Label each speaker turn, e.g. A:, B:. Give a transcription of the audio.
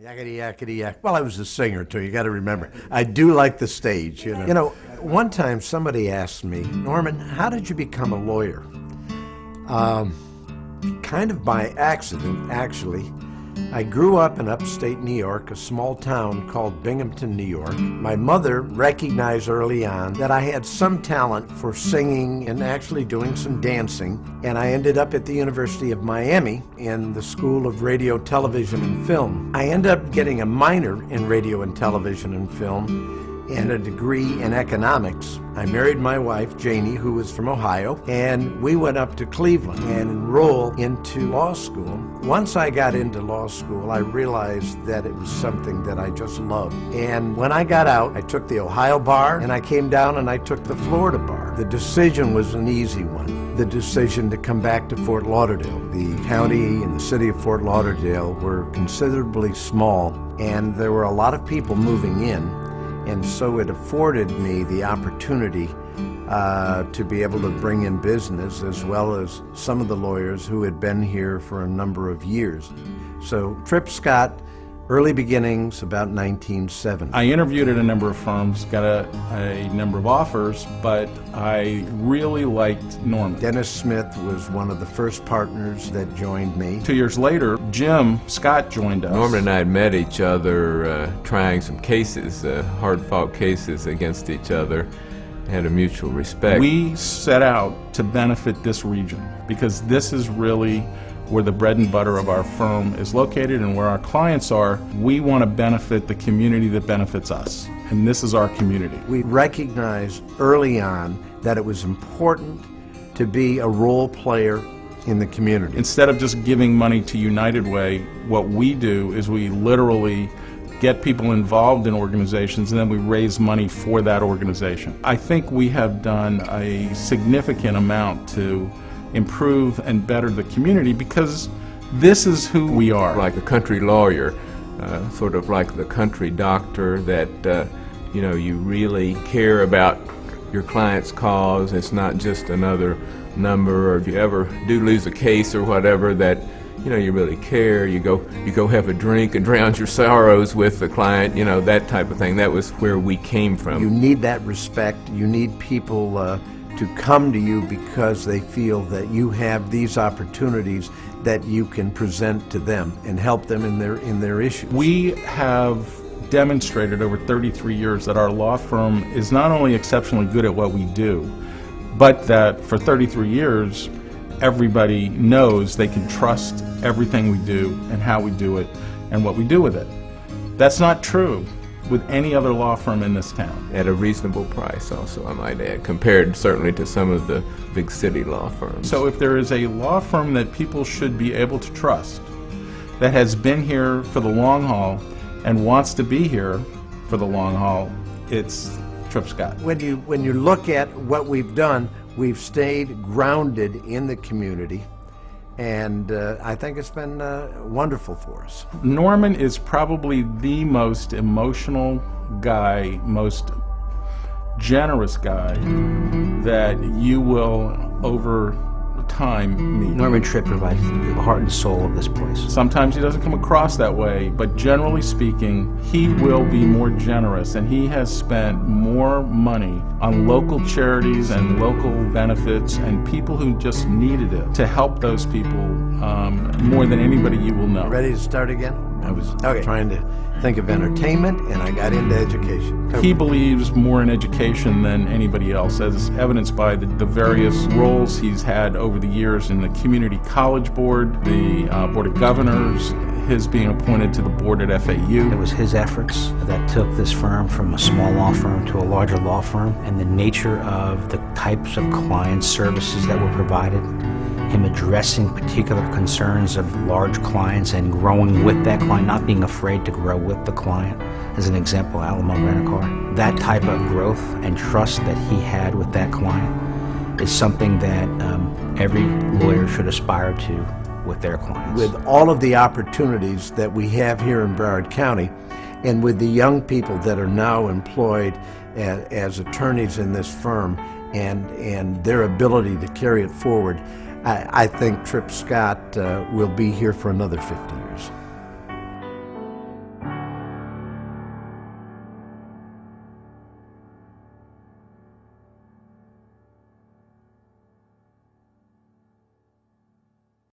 A: Yakety, yakety, yak. Well, I was a singer, too. You got to remember. I do like the stage, you know. You know, one time somebody asked me, Norman, how did you become a lawyer? Kind of by accident, actually. I grew up in upstate New York, a small town called Binghamton, New York. My mother recognized early on that I had some talent for singing and actually doing some dancing, and I ended up at the University of Miami in the School of Radio, Television, and Film. I ended up getting a minor in radio and television and film and a degree in economics. I married my wife, Janie, who was from Ohio, and we went up to Cleveland and enrolled into law school. Once I got into law school, I realized that it was something that I just loved. And when I got out, I took the Ohio bar, and I came down and I took the Florida bar. The decision was an easy one. The decision to come back to Fort Lauderdale. The county and the city of Fort Lauderdale were considerably small, and there were a lot of people moving in. And so it afforded me the opportunity to be able to bring in business as well as some of the lawyers who had been here for a number of years. So Tripp Scott, early beginnings, about 1970.
B: I interviewed at a number of firms, got a number of offers, but I really liked Norman.
A: Dennis Smith was one of the first partners that joined me.
B: 2 years later, Jim Scott joined us.
C: Norman and I had met each other trying some cases, hard-fought cases against each other, had a mutual respect.
B: We set out to benefit this region because this is really where the bread and butter of our firm is located and where our clients are. We want to benefit the community that benefits us, and this is our community.
A: We recognized early on that it was important to be a role player in the community.
B: Instead of just giving money to United Way, what we do is we literally get people involved in organizations and then we raise money for that organization. I think we have done a significant amount to improve and better the community because this is who we are.
C: Like a country lawyer, sort of like the country doctor that, you know, you really care about your client's cause. It's not just another number, or if you ever do lose a case or whatever, that, you know, you really care. You go have a drink and drown your sorrows with the client, you know, that type of thing. That was where we came from.
A: You need that respect. You need people to come to you because they feel that you have these opportunities that you can present to them and help them in their issues.
B: We have demonstrated over 33 years that our law firm is not only exceptionally good at what we do, but that for 33 years everybody knows they can trust everything we do and how we do it and what we do with it. That's not true with any other law firm in this town.
C: At a reasonable price also, I might add, compared certainly to some of the big city law firms.
B: So if there is a law firm that people should be able to trust, that has been here for the long haul and wants to be here for the long haul, it's Tripp Scott.
A: When you look at what we've done, we've stayed grounded in the community, and I think it's been wonderful for us.
B: Norman is probably the most emotional guy, most generous guy that you will over time meet.
D: Norman Tripp provides the heart and soul of this place.
B: Sometimes he doesn't come across that way, but generally speaking, he will be more generous, and he has spent more money on local charities and local benefits and people who just needed it to help those people more than anybody you will know.
A: Ready to start again? I was trying to think of entertainment, and I got into education.
B: He believes more in education than anybody else, as evidenced by the various roles he's had over the years in the Community College Board, the Board of Governors, his being appointed to the board at FAU.
D: It was his efforts that took this firm from a small law firm to a larger law firm, and the nature of the types of client services that were provided, him addressing particular concerns of large clients and growing with that client, not being afraid to grow with the client. As an example, Alamo Rent-A-Car. That type of growth and trust that he had with that client is something that every lawyer should aspire to with their clients.
A: With all of the opportunities that we have here in Broward County, and with the young people that are now employed as attorneys in this firm, and their ability to carry it forward, I think Tripp Scott will be here for another 50 years.